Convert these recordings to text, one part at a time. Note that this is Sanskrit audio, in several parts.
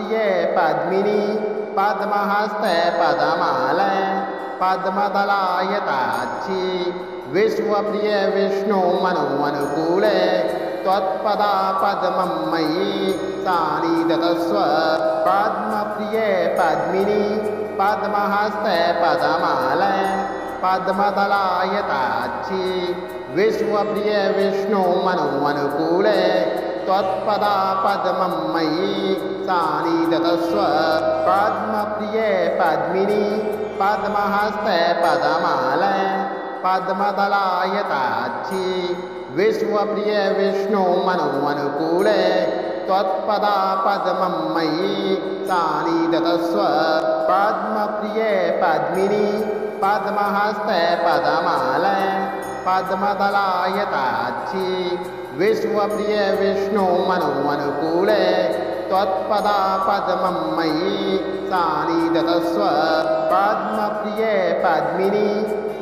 पद्मप्रिये पद्मिनी पद्महस्ते पदमाले पद्मदलायताक्षी विश्वप्रिये विष्णु मनोनुकूले त्वत्पदा पद्मं मयि सानिधत्स्व पद्मप्रिये पद्मिनी पद्महस्ते पदमाले पद्मदलायताक्षी विश्वप्रिये विष्णु मनोनुकूले त्वत्पदा पद्मं मयि सानिधत्स्व पद्मप्रिये पद्मिनी पद्महस्ते पदमाले पद्मदलायताक्षी विश्वप्रिये विष्णु मनोनुकूले त्वत्पदा पद्मं मयि सानिधत्स्व पद्मप्रिये पद्मिनी पद्महस्ते पदमाले पद्मदलायताक्षी विश्वप्रिये विष्णु मनोनुकूले त्वत्पदा पद्मं मयि सानिधत्स्व पद्मप्रिये पद्मिनी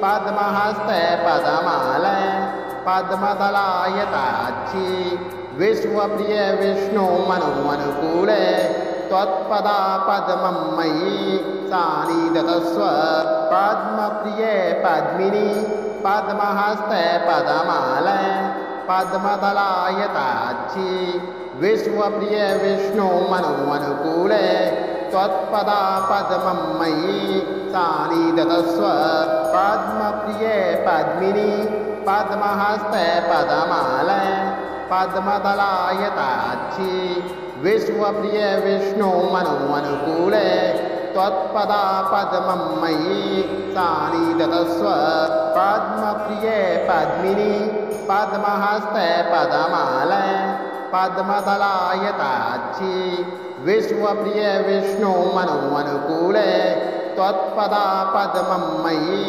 पद्महस्ते पदमाले पद्मदलायताक्षी विश्वप्रिये विष्णु मनोनुकूले त्वत्पदा पद्मं मयि सानिधत्स्व पद्मप्रिये पद्मिनी पद्महस्ते पदमाले पद्मदलायताक्षी विश्वप्रिये विष्णु मनोनुकूले त्वत्पदा पद्मं मयि सानिधत्स्व पद्मप्रिये पद्मिनी पद्महस्ते पदमाले पद्मदलायताक्षी विश्वप्रिये विष्णु मनोनुकूले त्वत्पदा पद्मं मयि सानिधत्स्व पद्मप्रिये पद्मिनी पद्महस्ते पदमाले पद्मदलायताक्षी विश्वप्रिये विष्णु मनोनुकूले त्वत्पदा पद्मं मयि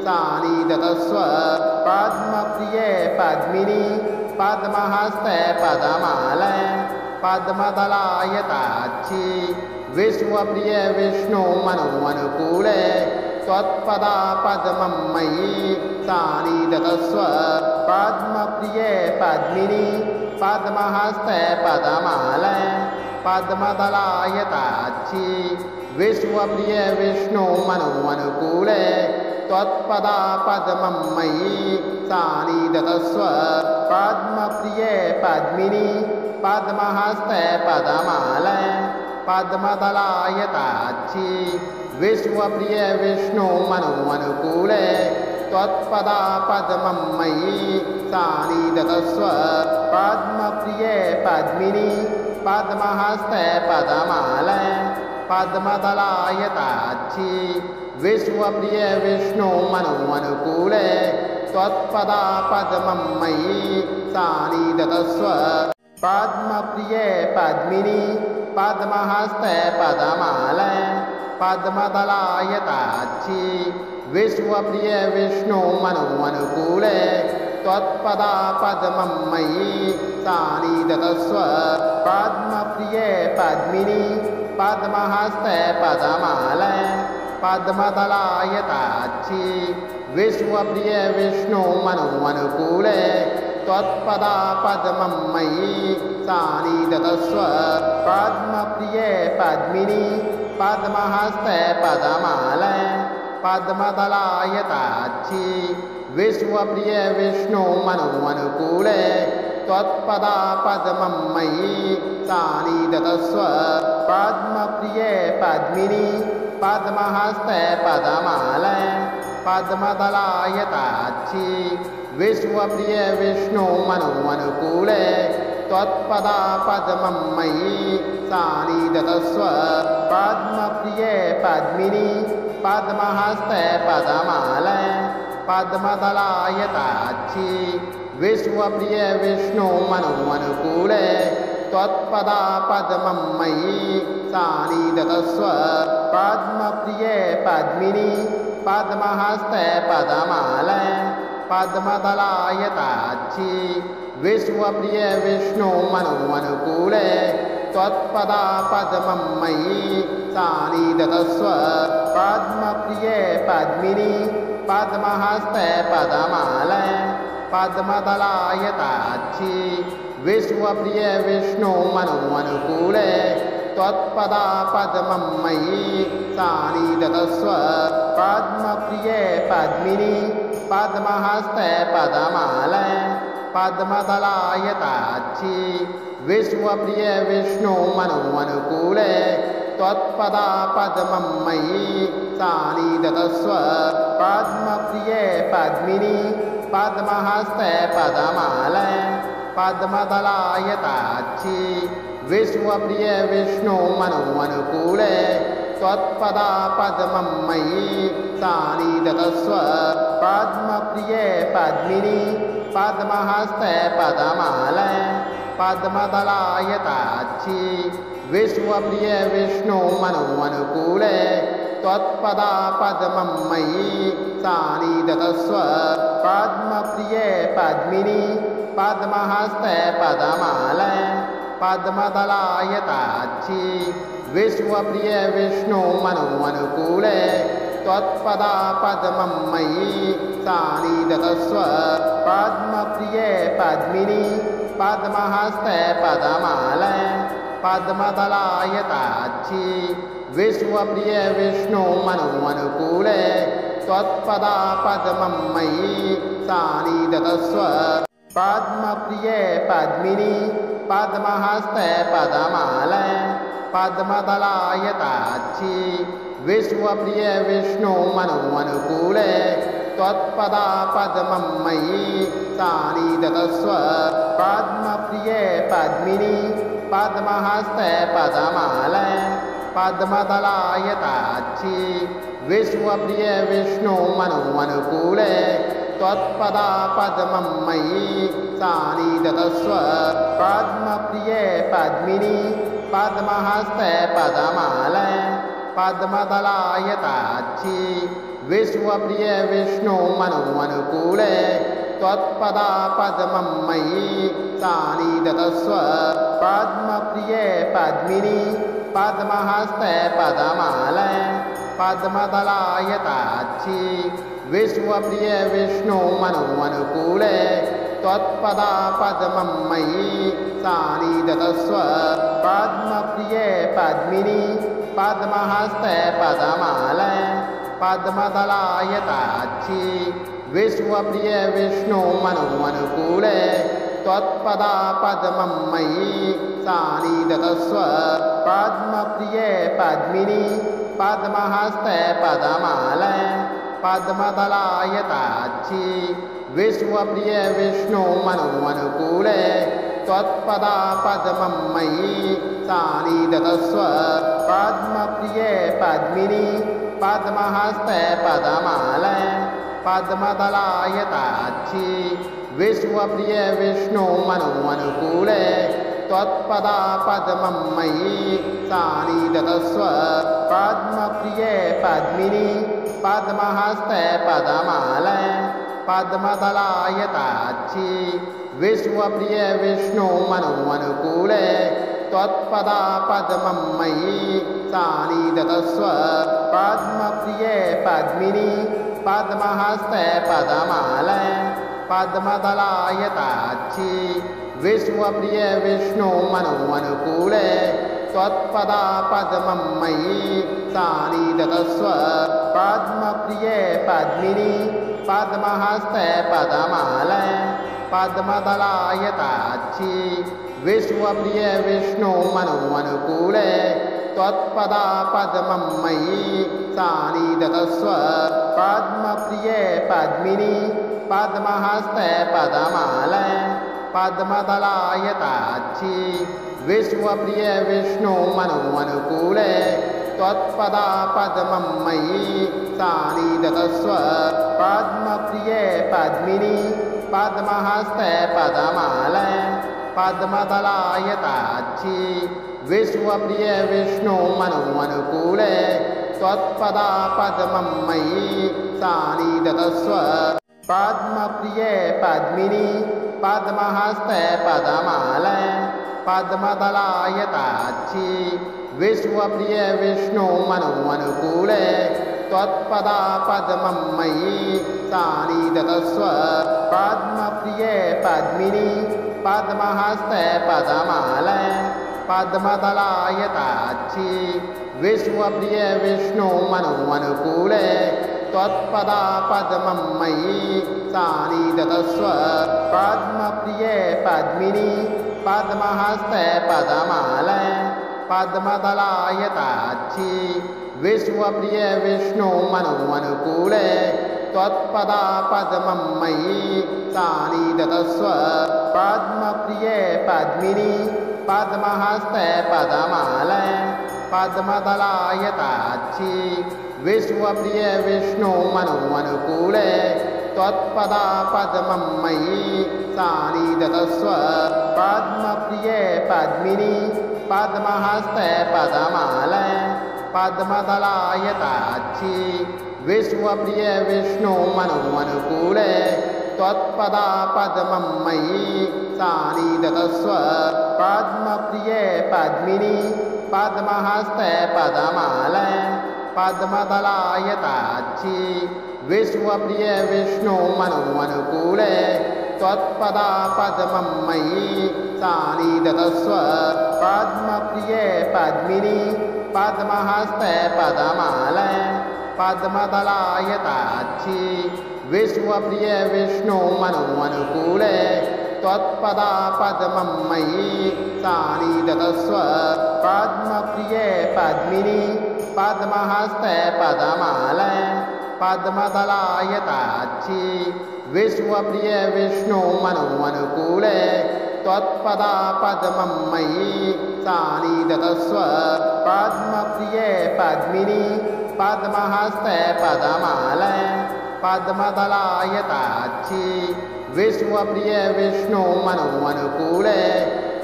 सानिधत्स्व पद्मप्रिये पद्मिनी पद्महस्ते पदमाले पद्मदलायताक्षी विश्वप्रिये विष्णु मनोनुकूले त्वत्पदा पद्मं मयि सानिधत्स्व पद्मप्रिये पद्मिनी पद्महस्ते पदमाले पद्मदलायताक्षी विश्वप्रिये विष्णु मनोनुकूले त्वत्पदा पद्मं मयि सानिधत्स्व पद्मप्रिये पद्मिनी पद्महस्ते पदमाले पद्मदलायताक्षी विश्वप्रिये विष्णु मनोनुकूले त्वत्पदा पद्मं मयि सानिधत्स्व पद्मप्रिये पद्मिनी पद्महस्ते पदमाले पद्मदलायताक्षी विश्वप्रिये विष्णु मनोनुकूले त्वत्पदा पद्मं मयि सानिधत्स्व पद्मप्रिये पद्मिनी पद्महस्ते पदमाले पद्मदलायताक्षी विश्वप्रिये विष्णु मनोनुकूले त्वत्पदा पद्मं मयि सानिधत्स्व पद्मप्रिये पद्मिनी पद्महस्ते पदमाले पद्मदलायताक्षी विश्वप्रिये विष्णु मनोनुकूले त्वत्पदा पद्मं मयि सानिधत्स्व पद्मप्रिये पद्मिनी पद्महस्ते पदमाले पद्मदलायताक्षी विश्वप्रिये विष्णु मनोनुकूले त्वत्पदा पद्मं मयि सानिधत्स्व पद्मप्रिये पद्मिनी पद्महस्ते पदमाले पद्मदलायताक्षी विश्वप्रिये विष्णु मनोनुकूले त्वत्पदा पद्मं मयि सानिधत्स्व पद्मप्रिये पद्मिनी पद्महस्ते पदमाले पद्मदलायताक्षी विश्वप्रिये विष्णु मनोनुकूले त्वत्पदा पद्मं मयि सानिधत्स्व पद्मप्रिये पद्मिनी पद्महस्ते पदमाले पद्मदलायताक्षी विश्वप्रिये विष्णु मनोनुकूले त्वत्पदा पद्मं मयि सानिधत्स्व पद्मप्रिये पद्मिनी पद्महस्ते पदमाले पद्मदलायताक्षी विश्वप्रिये विष्णु मनोनुकूले त्वत्पदापद्मं मयि सानिधत्स्व पद्मप्रिये पद्मिनि पद्महस्ते पदमाले पद्मदलायताक्षि विश्वप्रिये विष्णु मनोनुकूले त्वत्पदापद्मं मयि सानिधत्स्व पद्मप्रिये पद्मिनि पद्महस्ते पदमाले पद्मदलायताक्षि विश्वप्रिये विष्णु मनोनुकूले त्वत्पदापद्मं मयि सानिधत्स्व पद्मप्रिये पद्मिनि पद्महस्ते पदमाले पद्मदलायताक्षि विश्वप्रिये विष्णु मनोनुकूले त्वत्पदापद्मं मयि सानिधत्स्व पद्मप्रिये पद्मिनि पद्महस्ते पदमाले पद्मदलायताक्षि विश्वप्रिये विष्णु मनोनुकूले त्वत्पदापद्मं मयि सानिधत्स्व पद्मप्रिये पद्मिनि पद्महस्ते पदमाले पद्मदलायताक्षि विश्वप्रिये विष्णु मनोनुकूले त्वत्पदापद्मं मयि सानिधत्स्व पद्मप्रिये पद्मिनि पद्महस्ते पदमाले पद्मदलायताक्षि विश्वप्रिये विष्णु मनोनुकूले त्वत्पदापद्मं मयि सानिधत्स्व पद्मप्रिये पद्मिनि पद्महस्ते पदमाले पद्मदलायताक्षि विश्वप्रिये विष्णु मनोनुकूले त्वत्पदापद्मं मयि सानिधत्स्व पद्मप्रिये पद्मिनि पद्महस्ते पदमाले पद्मदलायताक्षि विश्वप्रिये विष्णु मनोनुकूले त्वत्पदापद्मं मयि सानिधत्स्व पद्मप्रिये पद्मिनि पद्महस्ते पदमाले पद्मदलायताक्षि विश्वप्रिये विष्णु मनोनुकूले त्वत्पदापद्मं मयि सानिधत्स्व पद्मप्रिये पद्मिनि पद्महस्ते पदमाले पद्मदलायताक्षि विश्वप्रिये विष्णु मनोनुकूले त्वत्पदापद्मं मयि सानिधत्स्व पद्मप्रिये पद्मिनि पद्महस्ते पदमाले पद्मदलायताक्षि विश्वप्रिये विष्णु मनोनुकूले त्वत्पदापद्मं मयि सानिधत्स्व पद्मप्रिये पद्मिनि पद्महस्ते पदमाले पद्मदलायताक्षि विश्वप्रिये विष्णु मनोनुकूले त्वत्पदापद्मं मयि सानिधत्स्व पद्मप्रिये पद्मिनि पद्महस्ते पदमाले पद्मदलायताक्षि विश्वप्रिये विष्णु मनोनुकूले त्वत्पदापद्मं मयि सानिधत्स्व पद्मप्रिये पद्मिनि पद्महस्ते पदमाले पद्मदलायताक्षि विश्वप्रिये विष्णु मनोनुकूले त्वत्पदापद्मं मयि सानिधत्स्व पद्मप्रिये पद्मिनि पद्महस्ते पदमाले पद्मदलायताक्षि विश्वप्रिये विष्णु मनोनुकूले त्वत्पदापद्मं मयि सानिधत्स्व पद्मप्रिये पद्मिनि पद्महस्ते पदमाले पद्मदलायताक्षि विश्वप्रिये विष्णु मनोनुकूले त्वत्पदापद्मं मयि सानिधत्स्व पद्मप्रिये पद्मिनि पद्महस्ते पदमाले पद्मदलायताक्षि विश्वप्रिये विष्णु मनोनुकूले त्वत्पदापद्मं मयि सानिधत्स्व पद्मप्रिये पद्मिनि पद्महस्ते पदमाले पद्मदलायताक्षि विश्वप्रिये विष्णु मनोनुकूले त्वत्पदापद्मं मयि सानिधत्स्व पद्मप्रिये पद्मिनि पद्महस्ते पदमाले पद्मदलायताक्षी विश्वप्रिय विष्णु मनोनुकूले त्वत्पदापद्मं मयि सानिधत्स्व पद्मप्रिये पद्मिनी पद्महस्ते पद्ममाले पद्मदलायताक्षी विश्वप्रिय विष्णु मनोनुकूले त्वत्पदापद्मं मयि सानिधत्स्व पद्मप्रिये पद्मिनी पद्महस्ते पद्ममाले पद्मदलायताक्षी विश्वप्रिय विष्णु मनोनुकूले त्वत्पदापद्मं मयि सानिधत्स्व पद्मप्रिये पद्मिनी पद्महस्ते पद्ममाले पद्मदलायताक्षी विश्वप्रिय विष्णु मनोनुकूले त्वत्पदापद्मं मयि सानिधत्स्व पद्मप्रिये पद्मिनी पद्महस्ते पद्ममाले पद्मदलायताक्षी विश्वप्रिय विष्णु मनोनुकूले त्वत्पदापद्मं मयि सानिधत्स्व पद्मप्रिये पद्मिनी पद्महस्ते पद्ममाले पद्मदलायताक्षी विश्वप्रिय विष्णु मनोनुकूले त्वत्पदापद्मं मयि सानिधत्स्व पद्मप्रिये पद्मिनी पद्महस्ते पद्ममाले पद्मदलायताक्षी विश्वप्रिय विष्णु मनोनुकूले त्वत्पदापद्मं मयि सानिधत्स्व पद्मप्रिये पद्मिनी पद्महस्ते पद्ममाले पद्मदलायताक्षी विश्वप्रिय विष्णु मनोनुकूले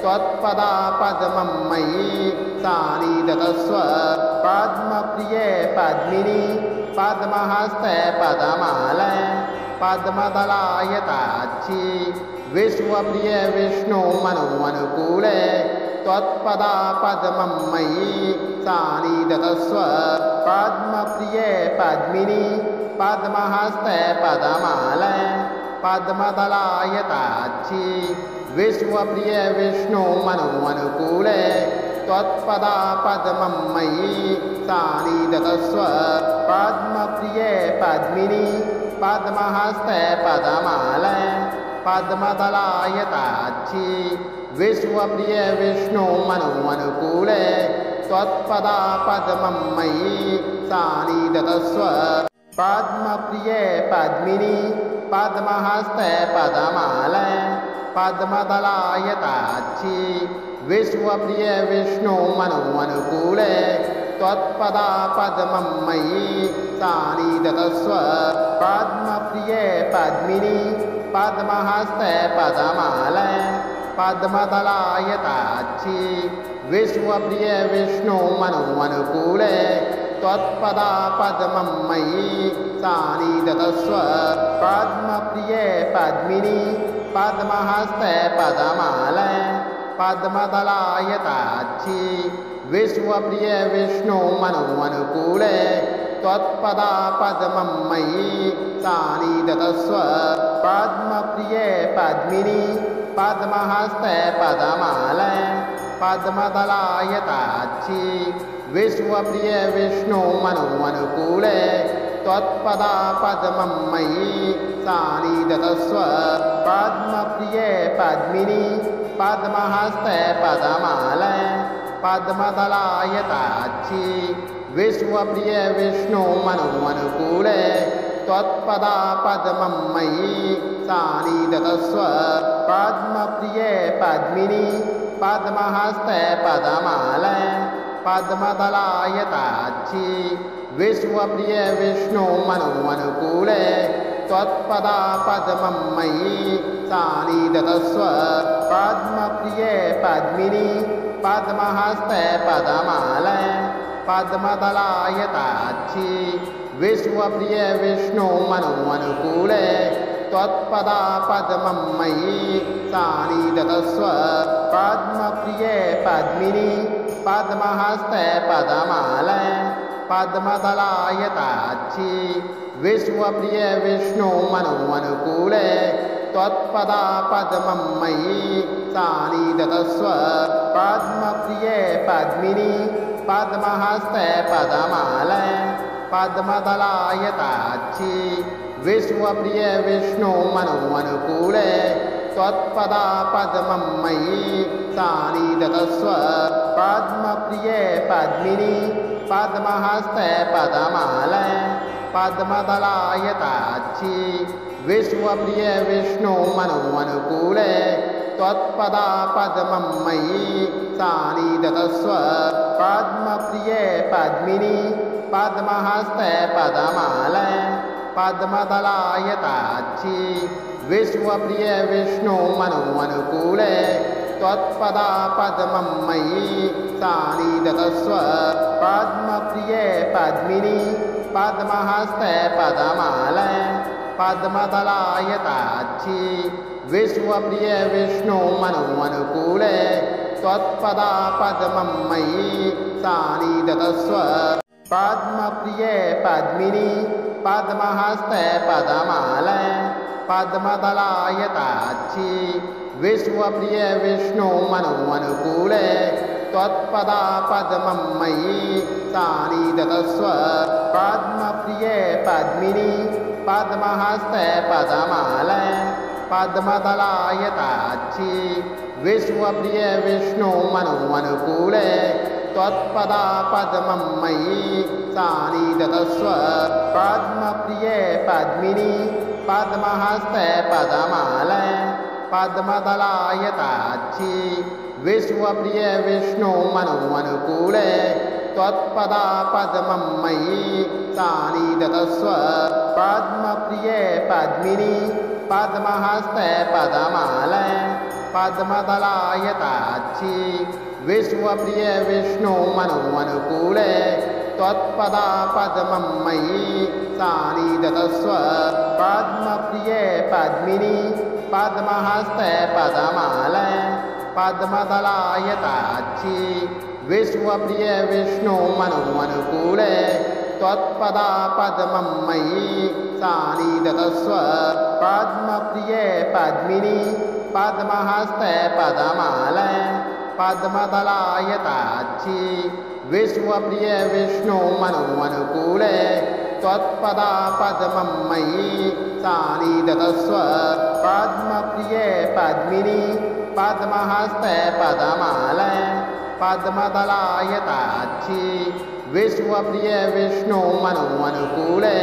त्वत्पदापद्मं मयि सानिधत्स्व पद्मप्रिये पद्मिनी पद्महस्ते पद्ममाले पद्मदलायताक्षी विश्वप्रिय विष्णु मनोनुकूले त्वत्पदापद्मं मयि सानिधत्स्व पद्मप्रिये पद्मिनी पद्महस्ते पद्ममाले पद्मदलायताक्षी विश्वप्रिय विष्णु मनोनुकूले त्वत्पदापद्मं मयि सानिधत्स्व पद्मप्रिये पद्मिनी पद्महस्ते पद्ममाले पद्मदलायताक्षी विश्वप्रिय विष्णु मनोनुकूले त्वत्पदापद्मं मयि सानिधत्स्व पद्मप्रिये पद्मिनी पद्महस्ते पद्ममाले पद्मदलायताक्षी विश्वप्रिय विष्णु मनोनुकूले त्वत्पदापद्मं मयि सानिधत्स्व पद्मप्रिये पद्मिनी पद्महस्ते पद्ममाले पद्मदलायताक्षी विश्वप्रिय विष्णु मनोनुकूले त्वत्पदापद्मं मयि सानिधत्स्व पद्मप्रिये पद्मिनी पद्महस्ते पद्ममाले पद्मदलायताक्षी विश्वप्रिय विष्णु मनोनुकूले त्वत्पदापद्मं मयि सानिधत्स्व पद्मप्रिये पद्मिनी पद्महस्ते पद्ममाले पद्मदलायताक्षी विश्वप्रिय विष्णु मनोनुकूले त्वत्पदापद्मं मयि सानिधत्स्व पद्मप्रिये पद्मिनी पद्महस्ते पद्ममाले पद्मदलायताक्षी विश्वप्रिय विष्णु मनोनुकूले त्वत्पदापद्मं मयि सानिधत्स्व पद्मप्रिये पद्मिनी पद्महस्ते पद्ममाले पद्मदलायताक्षी विश्वप्रिय विष्णु मनोनुकूले त्वत्पदापद्मं मयि सानिधत्स्व पद्मप्रिये पद्मिनी पद्महस्ते पद्ममाले पद्मदलायताक्षी विश्वप्रिय विष्णु मनोनुकूले त्वत्पदापद्मं मयि सानिधत्स्व पद्मप्रिये पद्मिनी पद्महस्ते पद्ममाले पद्मदलायताक्षी विश्वप्रिय विष्णु मनोनुकूले त्वत्पदापद्मं मयि सानिधत्स्व पद्मप्रिये पद्मिनी पद्महस्ते पदमालय पद्मदलायताक्षी विश्वप्रिये विष्णु मनोनुकूले त्वत्पदा पद्मं मयि सानिधत्स्व पद्मप्रिये पद्मिनी पद्महस्ते पदमालय पद्मदलायताक्षी विश्वप्रिये विष्णु मनोनुकूले त्वत्पदा पद्मं मयि सानिधत्स्व पद्मप्रिये पद्मिनी पद्महस्ते पदमालय पद्मदलायताक्षी विश्वप्रिये विष्णु मनोनुकूले त्वत्पदा पद्मं मयि सानिधत्स्व पद्मप्रिये पद्मिनी पद्महस्ते पदमालय पद्मदलायताक्षी विश्वप्रिये विष्णु मनोनुकूले त्वत्पदा पद्मं मयि सानिधत्स्व पद्मप्रिये पद्मिनी पद्महस्ते पदमालय पद्मदलायताक्षी विश्वप्रिये विष्णु मनोनुकूले त्वत्पदा पद्मं मयि सानिधत्स्व पद्मप्रिये पद्मिनी पद्महस्ते पदमालय पद्मदलायताक्षी विश्वप्रिये विष्णु मनोनुकूले त्वत्पदा पद्मं मयि सानिधत्स्व पद्मप्रिये पद्मिनी पद्महस्ते पदमालय पद्मदलायताक्षी विश्वप्रिये विष्णु मनोनुकूले त्वत्पदा पद्मं मयि सानिधत्स्व पद्मप्रिये पद्मिनी पद्महस्ते पदमालय पद्मदलायताक्षी विश्वप्रिये विष्णु मनोनुकूले त्वत्पदा पद्मं मयि सानिधत्स्व पद्मप्रिये पद्मिनी पद्महस्ते पदमालय पद्मदलायताक्षी विश्वप्रिये विष्णु मनोनुकूले त्वत्पदा पद्मं मयि सानिधत्स्व पद्मप्रिये पद्मिनी पद्महस्ते पदमालय पद्मदलायताक्षी विश्वप्रिये विष्णु मनोनुकूले त्वत्पदा पद्मं मयि सानिधत्स्व पद्मप्रिये पद्मिनी पद्महस्ते पदमालय पद्मदलायताक्षी विश्वप्रिये विष्णु मनोनुकूले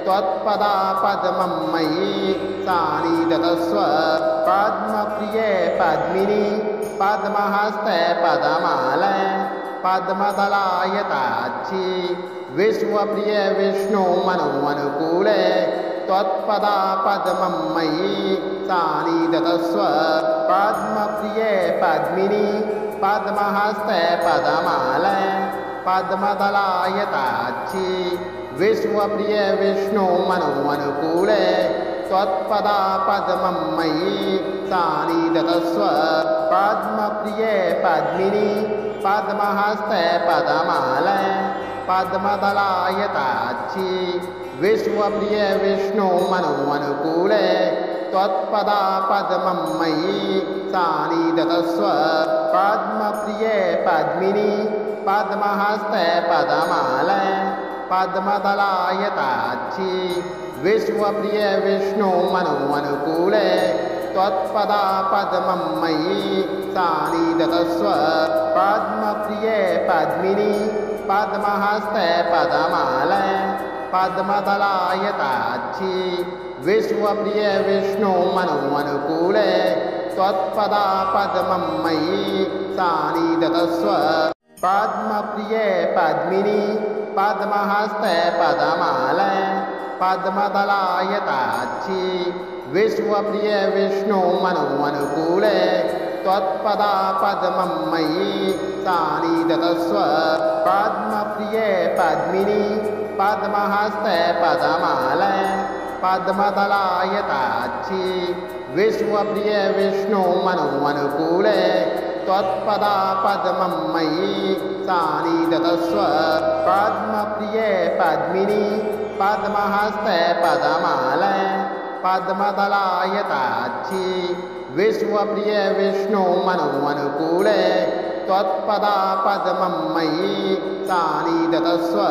त्वत्पदा पद्मं मयि सानिधत्स्व पद्मप्रिये पद्मिनी पद्महस्ते पदमालय पद्मदलायताक्षी विश्वप्रिये विष्णु मनोनुकूले त्वत्पदा पद्मं मयि सानिधत्स्व पद्मप्रिये पद्मिनी पद्महस्ते पदमालय पद्मदलायताक्षी विश्वप्रिये विष्णु मनोनुकूले त्वत्पदा पद्मं मयि सानिधत्स्व पद्मप्रिये पद्मिनी पद्महस्ते पदमालय पद्मदलायताक्षी विश्वप्रिये विष्णु मनोनुकूले त्वत्पदा पद्मं मयि सानिधत्स्व पद्मप्रिये पद्मिनी पद्महस्ते पदमालय पद्मदलायताक्षी विश्वप्रिये विष्णु मनोनुकूले त्वत्पदा पद्मं मयि सानिधत्स्व पद्मप्रिये पद्मिनी पद्महस्ते पदमालय पद्मदलायताक्षी विश्वप्रिये विष्णु मनोनुकूले त्वत्पदा पद्मं मयि सानिधत्स्व पद्मप्रिये पद्मिनी पद्महस्ते पदमालय पद्मदलायताक्षी विश्वप्रिये विष्णु मनोनुकूले त्वत्पदा पद्मं मयि सानिधत्स्व पद्मप्रिये पद्मिनी पद्महस्ते पदमालय पद्मदलायताक्षी विश्वप्रिये विष्णु मनोनुकूले त्वत्पदा पद्मं मयि सानिधत्स्व पद्मप्रिये पद्मिनी पद्महस्ते पदमालय पद्मदलायताक्षी विश्वप्रिय विष्णु मनोनुकूले त्वत्पदा पद्मं मयि सानिधत्स्व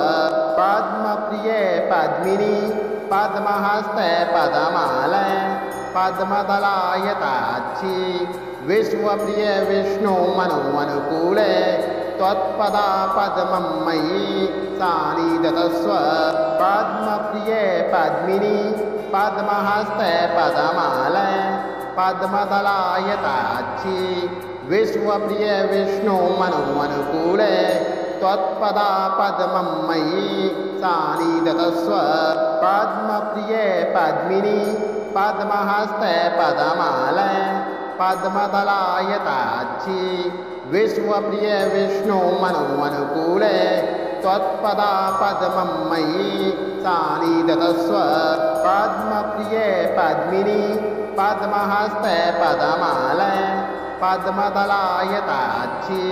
पद्मप्रिये पद्मिनी पद्महस्ते पद्ममाले पद्मदलायताक्षी विश्वप्रिय विष्णु मनोनुकूले त्वत्पदा पद्मं मयि सानिधत्स्व पद्मप्रिये पद्मिनी पद्महस्ते पद्ममाले पद्मदलायताक्षी विश्वप्रिय विष्णु मनोनुकूले त्वत्पदा पद्मं मयि सानिधत्स्व पद्मप्रिये पद्मिनी पद्महस्ते पद्ममाले पद्मदलायताक्षी विश्वप्रिय विष्णु मनोनुकूले त्वत्पदा पद्मं मयि सानिधत्स्व पद्मप्रिये पद्मिनी पद्महस्ते पद्ममाले पद्मदलायताक्षी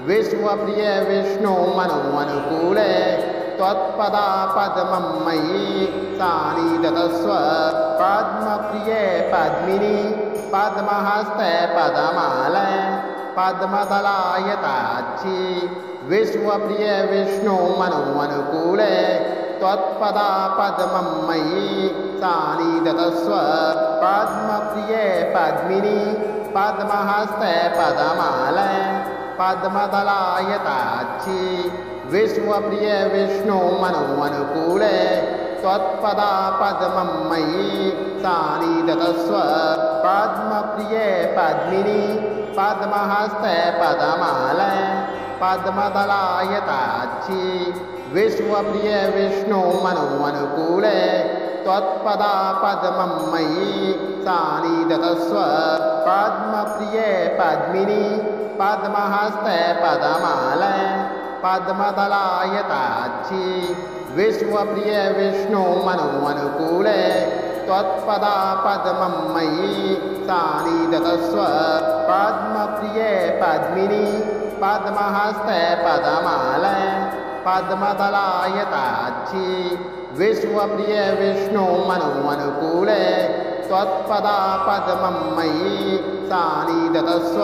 विश्वप्रिय विष्णु मनोनुकूले त्वत्पदा पद्मं मयि सानिधत्स्व पद्मप्रिये पद्मिनी पद्महस्ते पद्ममाले पद्मदलायताक्षी विश्वप्रिय विष्णु मनोनुकूले त्वत्पदा पद्मं मयि सानिधत्स्व पद्मप्रिये पद्मिनी पद्महस्ते पद्ममाले पद्मदलायताक्षी विश्वप्रिय विष्णु मनोनुकूले त्वत्पदा पद्मं मयि सानिधत्स्व पद्मप्रिये पद्मिनी पद्महस्ते पद्ममाले पद्मदलायताक्षी विश्वप्रिय विष्णु मनोनुकूले त्वत्पदा पद्मं मयि सानिधत्स्व पद्मप्रिये पद्मिनी पद्महस्ते पद्ममाले पद्मदलायताक्षी विश्वप्रिय विष्णु मनोनुकूले त्वत्पदा पद्मं मयि सानिधत्स्व पद्मप्रिये पद्मिनी पद्महस्ते पद्ममाले पद्मदलायताक्षी विश्वप्रिय विष्णु मनोनुकूले त्वत्पदा पद्मं मयि सानिधत्स्व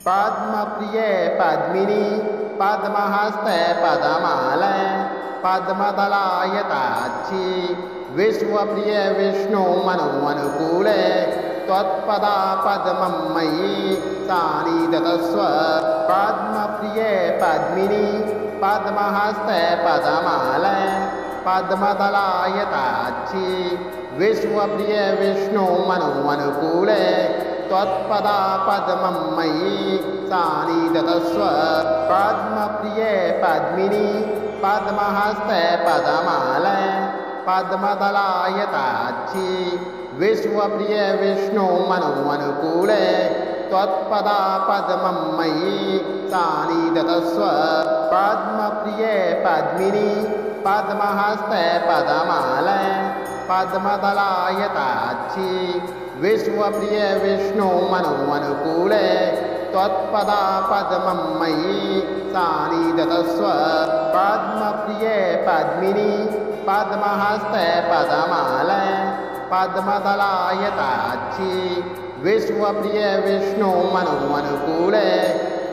पद्मप्रिये पद्मिनी पद्महस्ते पद्ममाले पद्मदलायताक्षी विश्वप्रिय विष्णु मनोनुकूले त्वत्पदा पद्मं मयि सानिधत्स्व पद्मप्रिये पद्मिनी पद्महस्ते पद्ममाले पद्मदलायताक्षी विश्वप्रिय विष्णु मनोनुकूले त्वत्पदा पद्मं मयि सानिधत्स्व पद्मप्रिये पद्मिनी पद्महस्ते पद्ममाले पद्मदलायताक्षी विश्वप्रिय विष्णु मनोनुकूले त्वत्पदा पद्मं मयि सानिधत्स्व पद्मप्रिये पद्मिनी पद्महस्ते पद्ममाले पद्मदलायताक्षी विश्वप्रिय विष्णु मनोनुकूले त्वत्पदा पद्मं मयि सानिधत्स्व पद्मप्रिये पद्मिनी पद्महस्ते पद्ममाले पद्मदलायताक्षी विश्वप्रिय विष्णु मनोनुकूले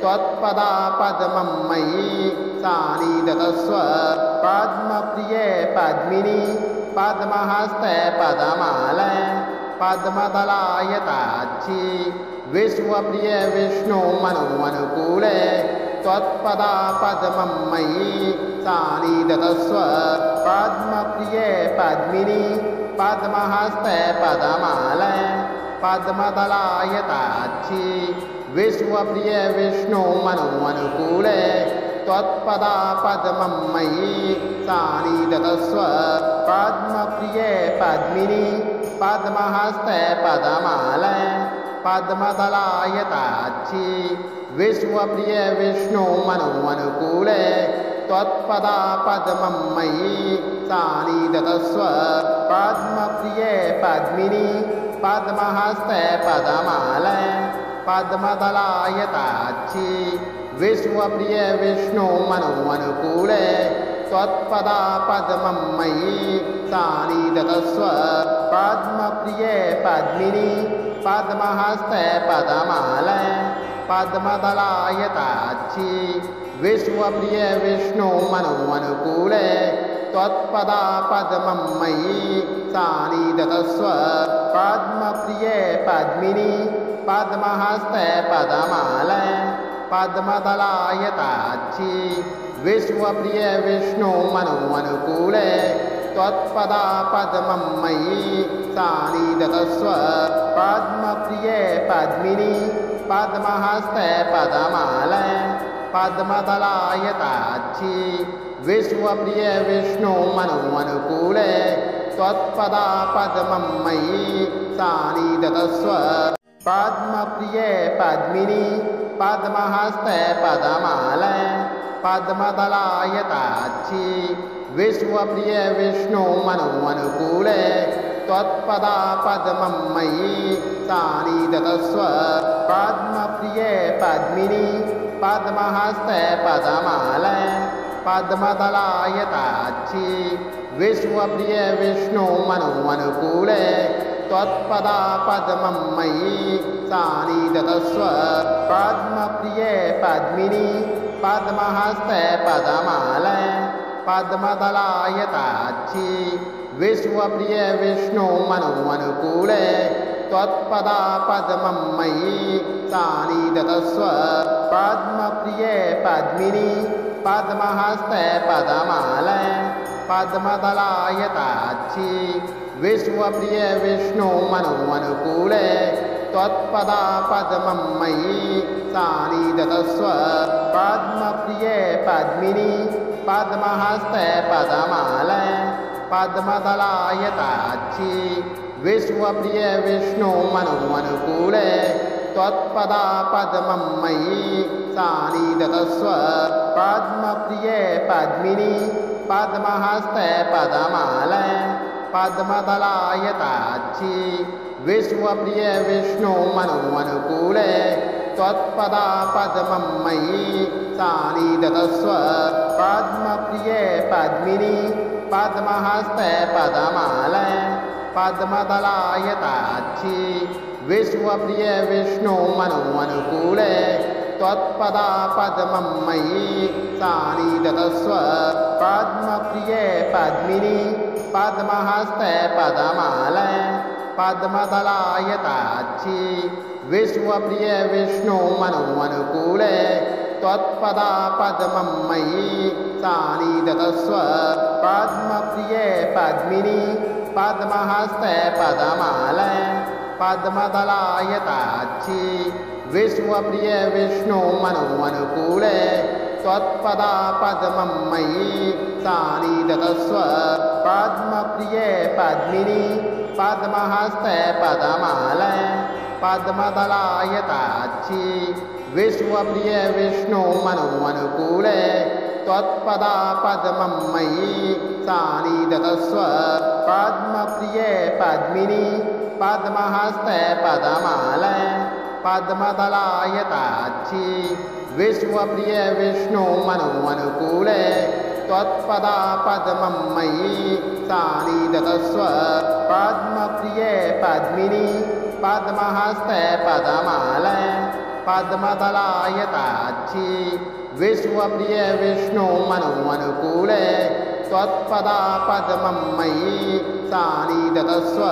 त्वत्पदा पद्मं मयि सानिधत्स्व पद्मप्रिये पद्मिनी पद्महस्ते पद्ममाले पद्मदलायताक्षी विश्वप्रिय विष्णु मनोनुकूले त्वत्पदा पद्मं मयि सानिधत्स्व पद्मप्रिये पद्मिनी पद्महस्ते पद्ममाले पद्मदलायताक्षी विश्वप्रिय विष्णु मनोनुकूले त्वत्पदा पद्मं मयि सानिधत्स्व पद्मप्रिये पद्मिनी पद्महस्ते पद्ममाले पद्मदलायताक्षी विश्वप्रिय विष्णु मनोनुकूले त्वत्पदा पद्मं मयि सानिधत्स्व पद्मप्रिये पद्मिनी पद्महस्ते पद्ममाले पद्मदलायताक्षी विश्वप्रिय विष्णु मनोनुकूले त्वत्पदा पद्मं मयि सानिधत्स्व पद्मप्रिये पद्मिनी पद्महस्ते पद्मालये पद्मदलायताक्षी विश्वप्रिये विष्णु मनोनुकूले त्वत्पदा पद्मं मयि सानिधत्स्व पद्मप्रिये पद्मिनी पद्महस्ते पद्मालये पद्मदलायताक्षी विश्वप्रिये विष्णु मनोनुकूले त्वत्पदा पद्मं मयि सानिधत्स्व पद्मप्रिये पद्मिनी पद्महस्ते पद्मालये पद्मदलायताक्षी विश्वप्रिये विष्णु मनोनुकूले त्वत्पदा पद्मं मयि सानिधत्स्व पद्मप्रिये पद्मिनी पद्महस्ते पद्मालये पद्मदलायताक्षी विश्वप्रिये विष्णु मनोनुकूले त्वत्पदा पद्मं मयि सानिधत्स्व पद्मप्रिये पद्मिनी पद्महस्ते पद्मालये पद्मदलायताक्षी विश्वप्रिये विष्णु मनोनुकूले त्वत्पदा पद्मं मयि सानिधत्स्व पद्मप्रिये पद्मिनी पद्महस्ते पद्मालये पद्मदलायताक्षी विश्वप्रिये विष्णु मनोनुकूले त्वत्पदा पद्मं मयि सानिधत्स्व पद्मप्रिये पद्मिनी पद्महस्ते पद्मालये पद्मदलायताक्षी विश्वप्रिये विष्णु मनोनुकूले त्वत्पदा पद्मं मयि सानिधत्स्व पद्मप्रिये पद्मिनी पद्महस्ते पद्मालये पद्मदलायताक्षी विश्वप्रिये विष्णु मनोनुकूले त्वत्पदा पद्मं मयि सानिधत्स्व पद्मप्रिये पद्मिनी पद्महस्ते पद्मालये पद्मदलायताक्षी विश्वप्रिये विष्णु मनोनुकूले त्वत्पदा पद्मं मयि सानिधत्स्व पद्मप्रिये पद्मिनी पद्महस्ते पद्मालये पद्मदलायताक्षी विश्वप्रिये विष्णु मनोनुकूले त्वत्पदा पद्मं मयि सानिधत्स्व पद्मप्रिये पद्मिनी पद्महस्ते पद्मालये पद्मदलायताक्षी विश्वप्रिये विष्णु मनोनुकूले त्वत्पदा पद्मं मयि सानिधत्स्व पद्मप्रिये पद्मिनी पद्महस्ते पद्मालये पद्मदलायताक्षी विश्वप्रिये विष्णु मनोनुकूले त्वत्पदा पद्मं मयि सानिधत्स्व पद्मप्रिये पद्मिनी पद्महस्ते पद्मालये पद्मदलायताक्षी विश्वप्रिये विष्णु मनोनुकूले त्वत्पदा पद्मं मयि सानिधत्स्व पद्मप्रिये पद्मिनी पद्महस्ते पद्मालये पद्मदलायताक्षी विश्वप्रिये विष्णु मनोनुकूले त्वत्पदा पद्मं मयि सानिधत्स्व पद्मप्रिये पद्मिनी पद्महस्ते पद्मालये पद्मदलायताक्षी विश्वप्रिये विष्णु मनोनुकूले त्वत्पदा पद्मं मयि सानिधत्स्व